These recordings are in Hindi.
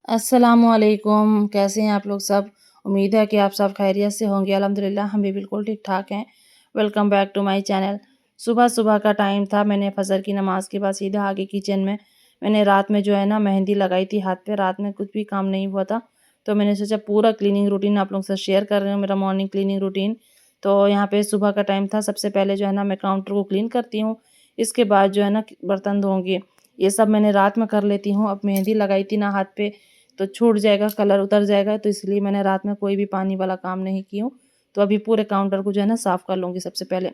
अस्सलामुअलैकुम, कैसे हैं आप लोग सब। उम्मीद है कि आप सब खैरियत से होंगे। अल्हम्दुलिल्लाह हम भी बिल्कुल ठीक ठाक हैं। Welcome back to my channel. सुबह सुबह का टाइम था, मैंने फजर की नमाज़ के बाद सीधा आगे किचन में। मैंने रात में जो है ना मेहंदी लगाई थी हाथ पे, रात में कुछ भी काम नहीं हुआ था, तो मैंने सोचा पूरा क्लीनिंग रूटीन आप लोगों से शेयर कर रही हूँ, मेरा मॉर्निंग क्लीनिंग रूटीन। तो यहाँ पे सुबह का टाइम था, सबसे पहले जो है ना मैं काउंटर को क्लीन करती हूँ। इसके बाद जो है ना बर्तन धोंगी, ये सब मैंने रात में कर लेती हूँ। अब मेहंदी लगाई थी ना हाथ पे, तो छूट जाएगा, कलर उतर जाएगा, तो इसलिए मैंने रात में कोई भी पानी वाला काम नहीं की हूँ। तो अभी पूरे काउंटर को जो है ना साफ़ कर लूँगी सबसे पहले।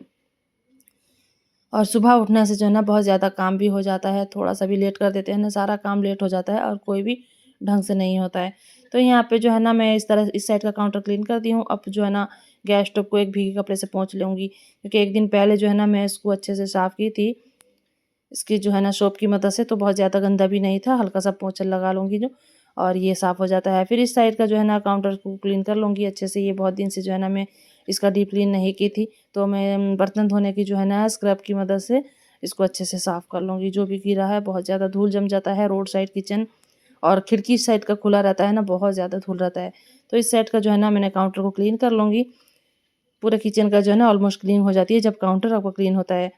और सुबह उठने से जो है ना बहुत ज़्यादा काम भी हो जाता है, थोड़ा-सा भी लेट कर देते हैं ना सारा काम लेट हो जाता है और कोई भी ढंग से नहीं होता है। तो यहाँ पे जो है ना मैं इस तरह इस साइड का काउंटर क्लीन करती हूँ। अब जो है ना गैस स्टोव को एक भीगे कपड़े से पोंछ लूँगी, क्योंकि एक दिन पहले जो है ना मैं इसको अच्छे से साफ़ की थी, इसकी जो है ना सोप की मदद से, तो बहुत ज़्यादा गंदा भी नहीं था, हल्का सा पोंछा लगा लूँगी जो, और ये साफ़ हो जाता है। फिर इस साइड का जो है ना काउंटर को क्लीन कर लूँगी अच्छे से। ये बहुत दिन से जो है ना मैं इसका डीप क्लीन नहीं की थी, तो मैं बर्तन धोने की जो है ना स्क्रब की मदद से इसको अच्छे से साफ़ कर लूँगी। जो भी कीड़ा है, बहुत ज़्यादा धूल जम जाता है, रोड साइड किचन और खिड़की साइड का खुला रहता है ना, बहुत ज़्यादा धूल रहता है। तो इस साइड का जो है ना मैंने काउंटर को क्लीन कर लूँगी। पूरे किचन का जो है ना ऑलमोस्ट क्लीन हो जाती है जब काउंटर आपका क्लीन होता है।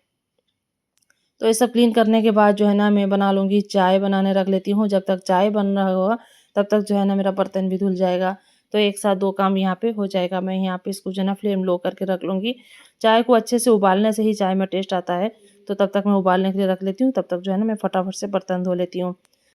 तो ये सब क्लीन करने के बाद जो है ना मैं बना लूँगी, चाय बनाने रख लेती हूँ। जब तक चाय बन रहा होगा तब तक जो है ना मेरा बर्तन भी धुल जाएगा। तो एक साथ 2 काम यहाँ पे हो जाएगा। मैं यहाँ पे इसको जो है ना फ्लेम लो करके रख लूँगी। चाय को अच्छे से उबालने से ही चाय में टेस्ट आता है, तो तब तक मैं उबालने के लिए रख लेती हूँ। तब तक जो है ना मैं फटाफट से बर्तन धो लेती हूँ।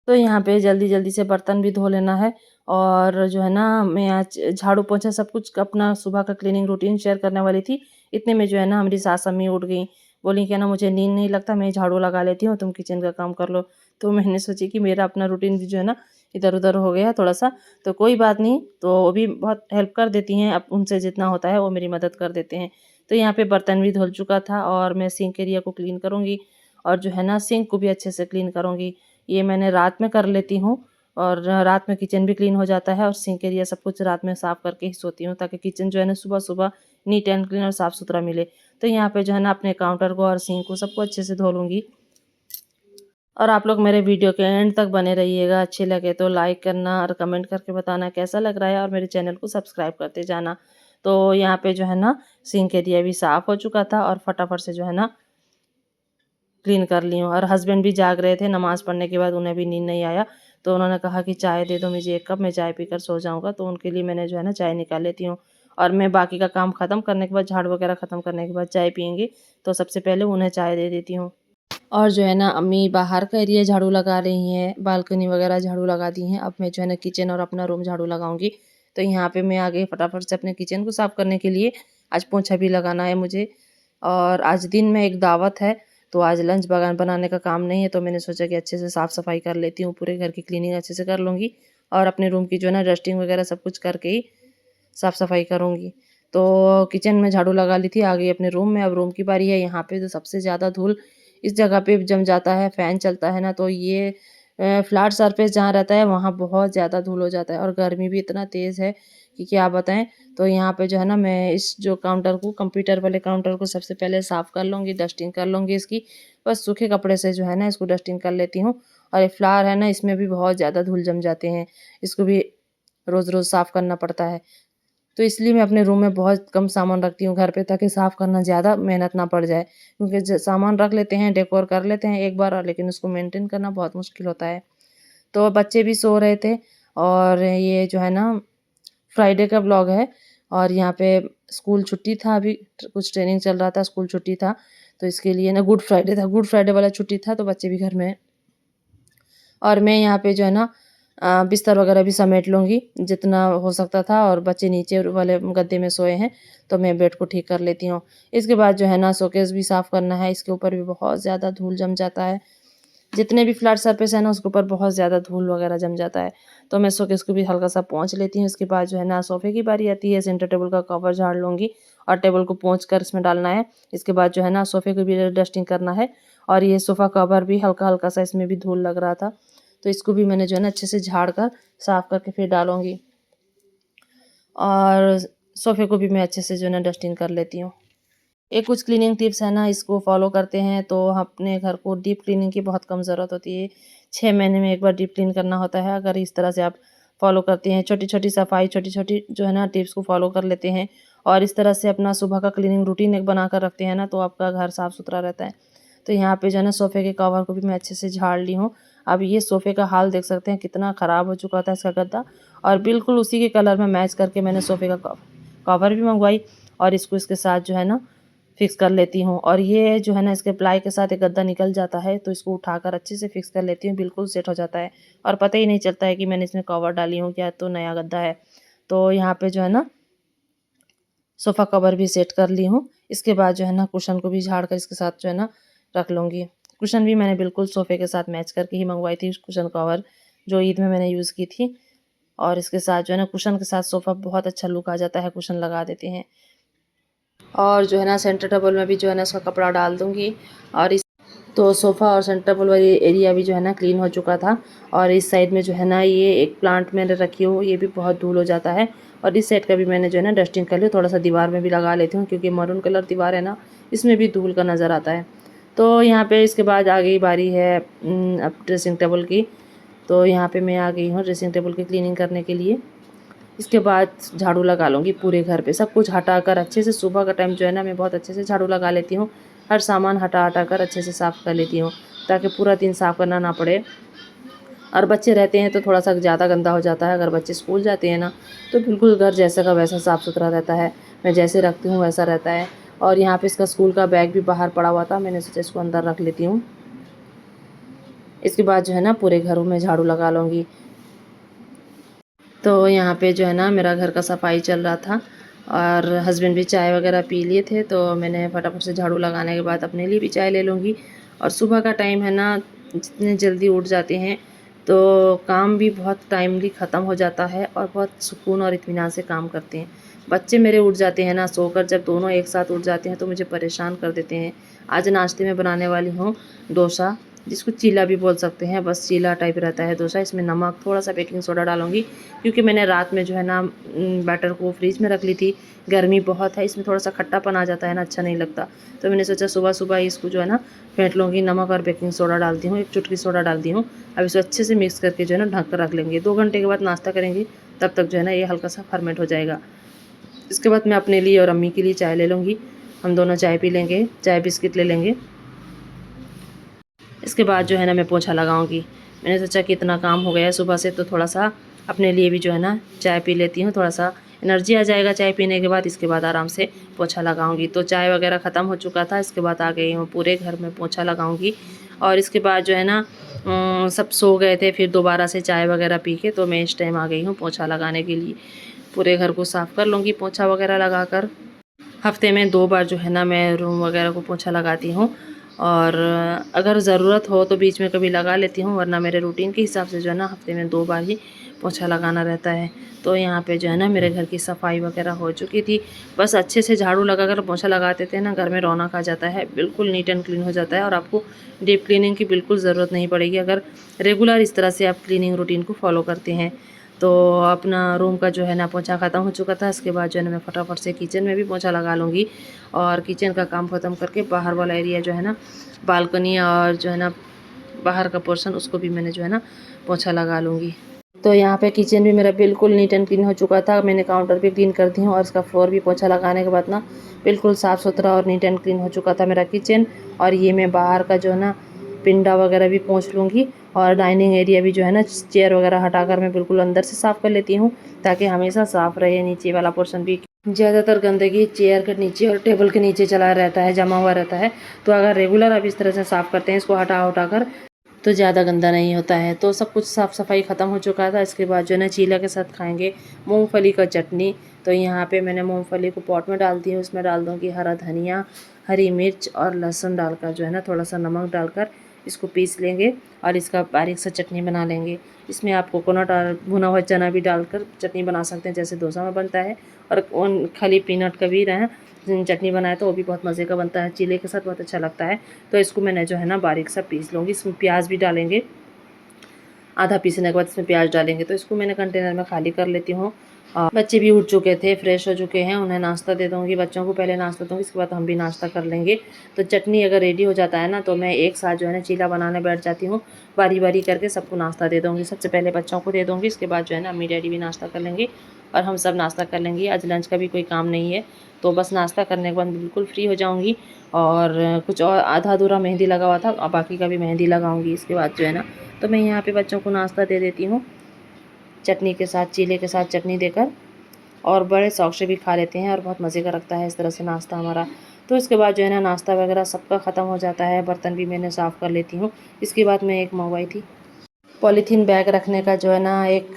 तो यहाँ पे जल्दी-जल्दी से बर्तन भी धो लेना है, और जो है ना मैं आज झाड़ू पोंछा सब कुछ अपना सुबह का क्लीनिंग रूटीन शेयर करने वाली थी। इतने में जो है ना हमारी सास अम्मी उठ गईं। बोली कि ना मुझे नींद नहीं लगता, मैं झाड़ू लगा लेती हूँ, तुम किचन का काम कर लो। तो मैंने सोची कि मेरा अपना रूटीन भी जो है ना इधर-उधर हो गया थोड़ा-सा, तो कोई बात नहीं, तो वो भी बहुत हेल्प कर देती हैं, अब उनसे जितना होता है वो मेरी मदद कर देते हैं। तो यहाँ पे बर्तन भी धुल चुका था और मैं सिंक एरिया को क्लीन करूँगी, और जो है ना सिंक को भी अच्छे से क्लीन करूँगी। ये मैंने रात में कर लेती हूँ, और रात में किचन भी क्लीन हो जाता है और सिंक एरिया सब कुछ रात में साफ़ करके ही सोती हूँ, ताकि किचन जो है ना सुबह-सुबह नीट एंड क्लीन और साफ़-सुथरा मिले। तो यहाँ पे जो है ना अपने काउंटर को और सिंक को सबको अच्छे से धो लूँगी। और आप लोग मेरे वीडियो के एंड तक बने रहिएगा। अच्छे लगे तो लाइक करना और कमेंट करके बताना कैसा लग रहा है, और मेरे चैनल को सब्सक्राइब करते जाना। तो यहाँ पे जो है ना सिंक एरिया भी साफ़ हो चुका था, और फटाफट से जो है ना क्लीन कर ली हूँ। और हस्बैंड भी जाग रहे थे, नमाज़ पढ़ने के बाद उन्हें भी नींद नहीं आया, तो उन्होंने कहा कि चाय दे दो मुझे 1 कप, मैं चाय पीकर सो जाऊँगा। तो उनके लिए मैंने जो है ना चाय निकाल लेती हूँ, और मैं बाकी का काम ख़त्म करने के बाद, झाड़ू वगैरह ख़त्म करने के बाद चाय पिएँगी, तो सबसे पहले उन्हें चाय दे देती हूँ। और जो है ना अम्मी बाहर का एरिया झाड़ू लगा रही हैं, बालकनी वगैरह झाड़ू लगा दी हैं। अब मैं जो है ना किचन और अपना रूम झाड़ू लगाऊंगी। तो यहाँ पे मैं आ गई फटाफट से अपने किचन को साफ़ करने के लिए। आज पोंछा भी लगाना है मुझे, और आज दिन में एक दावत है, तो आज लंच बनाने का काम नहीं है, तो मैंने सोचा कि अच्छे से साफ़ सफाई कर लेती हूँ, पूरे घर की क्लीनिंग अच्छे से कर लूँगी, और अपने रूम की जो है ना डस्टिंग वगैरह सब कुछ करके ही साफ़ सफाई करूँगी। तो किचन में झाड़ू लगा ली थी, आ गई अपने रूम में। अब रूम की बारी है। यहाँ पे तो सबसे ज़्यादा धूल इस जगह पे जम जाता है, फ़ैन चलता है ना, तो ये फ्लैट सरफेस जहाँ रहता है वहाँ बहुत ज़्यादा धूल हो जाता है, और गर्मी भी इतना तेज़ है कि क्या बताएँ। तो यहाँ पे जो है ना मैं इस जो काउंटर को, कंप्यूटर वाले काउंटर को सबसे पहले साफ़ कर लूँगी, डस्टिंग कर लूँगी इसकी। बस सूखे कपड़े से जो है ना इसको डस्टिंग कर लेती हूँ। और ये फ्लावर है ना, इसमें भी बहुत ज़्यादा धूल जम जाते हैं, इसको भी रोज़-रोज़ साफ़ करना पड़ता है। तो इसलिए मैं अपने रूम में बहुत कम सामान रखती हूँ घर पे, ताकि साफ़ करना ज़्यादा मेहनत ना पड़ जाए, क्योंकि सामान रख लेते हैं, डेकोर कर लेते हैं एक बार, और लेकिन उसको मेंटेन करना बहुत मुश्किल होता है। तो बच्चे भी सो रहे थे, और ये जो है ना फ्राइडे का ब्लॉग है, और यहाँ पे स्कूल छुट्टी था, अभी कुछ ट्रेनिंग चल रहा था, स्कूल छुट्टी था, तो इसके लिए ना गुड फ्राइडे था, गुड फ्राइडे वाला छुट्टी था, तो बच्चे भी घर में हैं। और मैं यहाँ पे जो है ना बिस्तर वगैरह भी समेट लूँगी जितना हो सकता था, और बच्चे नीचे वाले गद्दे में सोए हैं, तो मैं बेड को ठीक कर लेती हूँ। इसके बाद जो है ना शोकेस भी साफ़ करना है, इसके ऊपर भी बहुत ज़्यादा धूल जम जाता है। जितने भी फ्लैट सरफेस है ना उसके ऊपर बहुत ज़्यादा धूल वगैरह जम जाता है, तो मैं शोकेस को भी हल्का सा पोंछ लेती हूँ। इसके बाद जो है ना सोफ़े की बारी आती है, सेंटर टेबल का कवर झाड़ लूँगी, और टेबल को पोंछ कर इसमें डालना है। इसके बाद जो है ना सोफ़े को भी डस्टिंग करना है, और ये सोफ़ा कवर भी हल्का-हल्का सा इसमें भी धूल लग रहा था, तो इसको भी मैंने जो है ना अच्छे से झाड़ कर साफ़ करके फिर डालूँगी, और सोफ़े को भी मैं अच्छे से जो है ना डस्टिंग कर लेती हूँ। ये कुछ क्लीनिंग टिप्स है ना, इसको फॉलो करते हैं तो अपने घर को डीप क्लीनिंग की बहुत कम ज़रूरत होती है। 6 महीने में एक बार डीप क्लीन करना होता है। अगर इस तरह से आप फॉलो करते हैं, छोटी-छोटी सफाई, छोटी-छोटी जो है ना टिप्स को फॉलो कर लेते हैं और इस तरह से अपना सुबह का क्लीनिंग रूटीन एक बनाकर रखते हैं ना, तो आपका घर साफ़-सुथरा रहता है। तो यहाँ पे जो है ना सोफ़े के कवर को भी मैं अच्छे से झाड़ ली हूँ। अब ये सोफ़े का हाल देख सकते हैं कितना ख़राब हो चुका था इसका गद्दा, और बिल्कुल उसी के कलर में मैच करके मैंने सोफ़े का कवर भी मँगवाई और इसको इसके साथ जो है ना फिक्स कर लेती हूँ। और ये जो है ना इसके प्लाई के साथ एक गद्दा निकल जाता है, तो इसको उठाकर अच्छे से फिक्स कर लेती हूँ, बिल्कुल सेट हो जाता है और पता ही नहीं चलता है कि मैंने इसमें कवर डाली हूँ क्या, तो नया गद्दा है। तो यहाँ पे जो है ना सोफ़ा कवर भी सेट कर ली हूँ। इसके बाद जो है ना कुशन को भी झाड़ कर इसके साथ जो है ना रख लूँगी। कुशन भी मैंने बिल्कुल सोफ़े के साथ मैच करके ही मंगवाई थी कुशन कवर, जो ईद में मैंने यूज़ की थी। और इसके साथ जो है ना कुशन के साथ सोफ़ा बहुत अच्छा लुक आ जाता है, कुशन लगा देते हैं। और जो है ना सेंटर टेबल में भी जो है ना इसका कपड़ा डाल दूँगी। और इस तो सोफ़ा और सेंटर टेबल वाली एरिया भी जो है ना क्लीन हो चुका था। और इस साइड में जो है ना ये एक प्लांट मैंने रखी हूँ, ये भी बहुत धूल हो जाता है। और इस साइड का भी मैंने जो है ना डस्टिंग कर लिया, थोड़ा-सा दीवार में भी लगा लेती हूँ क्योंकि मरून कलर दीवार है ना, इसमें भी धूल का नज़र आता है। तो यहाँ पे इसके बाद आ गई बारी है अब ड्रेसिंग टेबल की। तो यहाँ पे मैं आ गई हूँ ड्रेसिंग टेबल की क्लीनिंग करने के लिए। इसके बाद झाड़ू लगा लूँगी पूरे घर पे, सब कुछ हटाकर अच्छे से। सुबह का टाइम जो है ना मैं बहुत अच्छे से झाड़ू लगा लेती हूँ, हर सामान हटा कर अच्छे से साफ़ कर लेती हूँ ताकि पूरा दिन साफ़ करना ना पड़े। और बच्चे रहते हैं तो थोड़ा सा ज़्यादा गंदा हो जाता है। अगर बच्चे स्कूल जाते हैं ना तो बिल्कुल घर जैसा का वैसा साफ़ सुथरा रहता है, मैं जैसे रखती हूँ वैसा रहता है। और यहाँ पे इसका स्कूल का बैग भी बाहर पड़ा हुआ था, मैंने सोचा इसको अंदर रख लेती हूँ। इसके बाद जो है ना पूरे घरों में झाड़ू लगा लूँगी। तो यहाँ पे जो है ना मेरा घर का सफाई चल रहा था और हस्बैंड भी चाय वगैरह पी लिए थे, तो मैंने फटाफट से झाड़ू लगाने के बाद अपने लिए भी चाय ले लूँगी। और सुबह का टाइम है ना, जितने जल्दी उठ जाते हैं तो काम भी बहुत टाइमली ख़त्म हो जाता है और बहुत सुकून और इत्मीनान से काम करते हैं। बच्चे मेरे उठ जाते हैं ना सोकर, जब दोनों एक साथ उठ जाते हैं तो मुझे परेशान कर देते हैं। आज नाश्ते में बनाने वाली हूँ डोसा, जिसको चीला भी बोल सकते हैं, बस चीला टाइप रहता है डोसा। इसमें नमक, थोड़ा सा बेकिंग सोडा डालूँगी क्योंकि मैंने रात में जो है ना बैटर को फ्रीज में रख ली थी। गर्मी बहुत है, इसमें थोड़ा सा खट्टापन आ जाता है ना, अच्छा नहीं लगता। तो मैंने सोचा सुबह सुबह इसको जो है ना फेंट लूँगी। नमक और बेकिंग सोडा डालती हूँ, एक चुटकी सोडा डालती हूँ। अब इसको अच्छे से मिक्स करके जो है ना ढक कर रख लेंगे। 2 घंटे के बाद नाश्ता करेंगे, तब तक जो है ना ये हल्का सा फर्मेंट हो जाएगा। इसके बाद मैं अपने लिए और अम्मी के लिए चाय ले लूँगी, हम दोनों चाय पी लेंगे, चाय बिस्किट ले लेंगे। इसके बाद जो है ना मैं पोछा लगाऊंगी। मैंने सोचा कि इतना काम हो गया है सुबह से, तो थोड़ा सा अपने लिए भी जो है ना चाय पी लेती हूँ, थोड़ा सा एनर्जी आ जाएगा चाय पीने के बाद। इसके बाद आराम से पोछा लगाऊंगी। तो चाय वगैरह ख़त्म हो चुका था, इसके बाद आ गई हूँ पूरे घर में पोछा लगाऊंगी। और इसके बाद जो है ना सब सो गए थे, फिर दोबारा से चाय वगैरह पी के तो मैं इस टाइम आ गई हूँ पोछा लगाने के लिए। पूरे घर को साफ़ कर लूँगी पोछा वगैरह लगा कर। हफ्ते में 2 बार जो है ना मैं रूम वगैरह को पोछा लगाती हूँ। और अगर ज़रूरत हो तो बीच में कभी लगा लेती हूँ, वरना मेरे रूटीन के हिसाब से जो है ना हफ्ते में 2 बार ही पोछा लगाना रहता है। तो यहाँ पे जो है ना मेरे घर की सफाई वगैरह हो चुकी थी। बस अच्छे से झाड़ू लगाकर पोछा लगाते थे ना, घर में रौनक आ जाता है, बिल्कुल नीट एंड क्लीन हो जाता है। और आपको डीप क्लीनिंग की बिल्कुल ज़रूरत नहीं पड़ेगी अगर रेगुलर इस तरह से आप क्लीनिंग रूटीन को फॉलो करते हैं। तो अपना रूम का जो है ना पोछा ख़त्म हो चुका था। इसके बाद जो है ना मैं फटाफट से किचन में भी पोछा लगा लूँगी। और किचन का काम ख़त्म करके बाहर वाला एरिया जो है ना, बालकनी और जो है ना बाहर का पोर्शन, उसको भी मैंने जो है ना पोछा लगा लूँगी। तो यहाँ पे किचन भी मेरा बिल्कुल नीट एंड क्लीन हो चुका था। मैंने काउंटर भी क्लीन कर दी हूँ और इसका फ्लोर भी पोछा लगाने के बाद ना बिल्कुल साफ़ सुथरा और नीट एंड क्लीन हो चुका था मेरा किचन। और ये मैं बाहर का जो है ना पिंडा वगैरह भी पोंछ लूँगी। और डाइनिंग एरिया भी जो है ना चेयर वगैरह हटाकर मैं बिल्कुल अंदर से साफ़ कर लेती हूँ ताकि हमेशा साफ़ रहे। नीचे वाला पोर्शन भी, ज़्यादातर गंदगी चेयर के नीचे और टेबल के नीचे चला रहता है, जमा हुआ रहता है। तो अगर रेगुलर आप इस तरह से साफ़ करते हैं, इसको हटा कर, तो ज़्यादा गंदा नहीं होता है। तो सब कुछ साफ़ सफाई ख़त्म हो चुका था। इसके बाद जो है ना चीला के साथ खाएंगे मूंगफली का चटनी। तो यहाँ पे मैंने मूंगफली को पॉट में डाल दी हूँ, उसमें डाल दूँगी हरा धनिया, हरी मिर्च और लहसुन डालकर जो है ना थोड़ा सा नमक डालकर इसको पीस लेंगे और इसका बारीक सा चटनी बना लेंगे। इसमें आप कोकोनट और भुना हुआ चना भी डालकर चटनी बना सकते हैं, जैसे डोसा में बनता है। और खाली पीनट का भी रहे चटनी बनाए तो वो भी बहुत मज़े का बनता है, चीले के साथ बहुत अच्छा लगता है। तो इसको मैंने जो है ना बारीक सा पीस लूँगी। इसमें प्याज भी डालेंगे, आधा पीसने के बाद इसमें प्याज डालेंगे। तो इसको मैंने कंटेनर में खाली कर लेती हूँ बच्चे भी उठ चुके थे, फ्रेश हो चुके हैं, उन्हें नाश्ता दे दूँगी, बच्चों को पहले नाश्ता दूँगी, इसके बाद हम भी नाश्ता कर लेंगे। तो चटनी अगर रेडी हो जाता है ना, तो मैं एक साथ जो है ना चीला बनाने बैठ जाती हूँ, बारी-बारी करके सबको नाश्ता दे दूँगी। सबसे पहले बच्चों को दे दूँगी, इसके बाद जो है ना अम्मी-डैडी भी नाश्ता कर लेंगे और हम सब नाश्ता कर लेंगे। आज लंच का भी कोई काम नहीं है, तो बस नाश्ता करने के बाद बिल्कुल फ्री हो जाऊँगी और कुछ और आधा-अधूरा मेहंदी लगा हुआ था, अब बाकी का भी मेहंदी लगाऊँगी इसके बाद जो है ना। तो मैं यहाँ पे बच्चों को नाश्ता दे देती हूँ, चटनी के साथ, चीले के साथ चटनी देकर, और बड़े शौक से भी खा लेते हैं और बहुत मज़े का लगता है इस तरह से नाश्ता हमारा। तो इसके बाद जो है ना नाश्ता वगैरह सबका ख़त्म हो जाता है, बर्तन भी मैंने साफ़ कर लेती हूँ। इसके बाद मैं एक मंगवाई थी पॉलीथीन बैग रखने का, जो है ना एक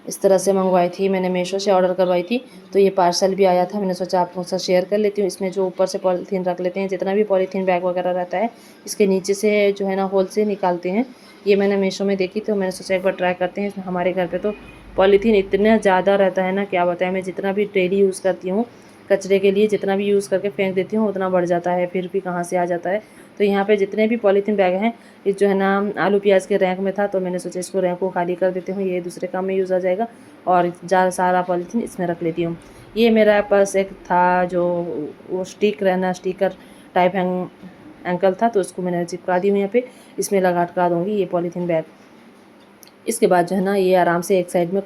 इस तरह से मंगवाई थी, मैंने मीशो से ऑर्डर करवाई थी। तो ये पार्सल भी आया था, मैंने सोचा आप लोगों से शेयर कर लेती हूँ। इसमें जो ऊपर से पॉलीथीन रख लेते हैं, जितना भी पॉलीथीन बैग वगैरह रहता है, इसके नीचे से जो है ना होल से निकालते हैं। ये मैंने मीशो में देखी, तो मैंने सोचा एक बार ट्राई करते हैं। इसमें हमारे घर पे तो पॉलीथीन इतना ज़्यादा रहता है ना, क्या बताएं। मैं जितना भी डेली यूज़ करती हूँ कचरे के लिए, जितना भी यूज़ करके फेंक देती हूँ, उतना बढ़ जाता है, फिर भी कहाँ से आ जाता है। तो यहाँ पे जितने भी पॉलीथीन बैग हैं, ये जो है ना आलू प्याज के रैक में था, तो मैंने सोचा इसको रैक को खाली कर देती हूँ, ये दूसरे काम में यूज़ आ जाएगा, और ज़्यादा सारा पॉलीथीन इसमें रख लेती हूँ। ये मेरा पास एक था जो वो स्टिकर टाइप एंकल था, तो उसको मैंने चिपका दी हूँ यहाँ पे, इसमें लटका दूँगी ये पॉलीथीन बैग। इसके बाद जो है ना ये आराम से एक साइड में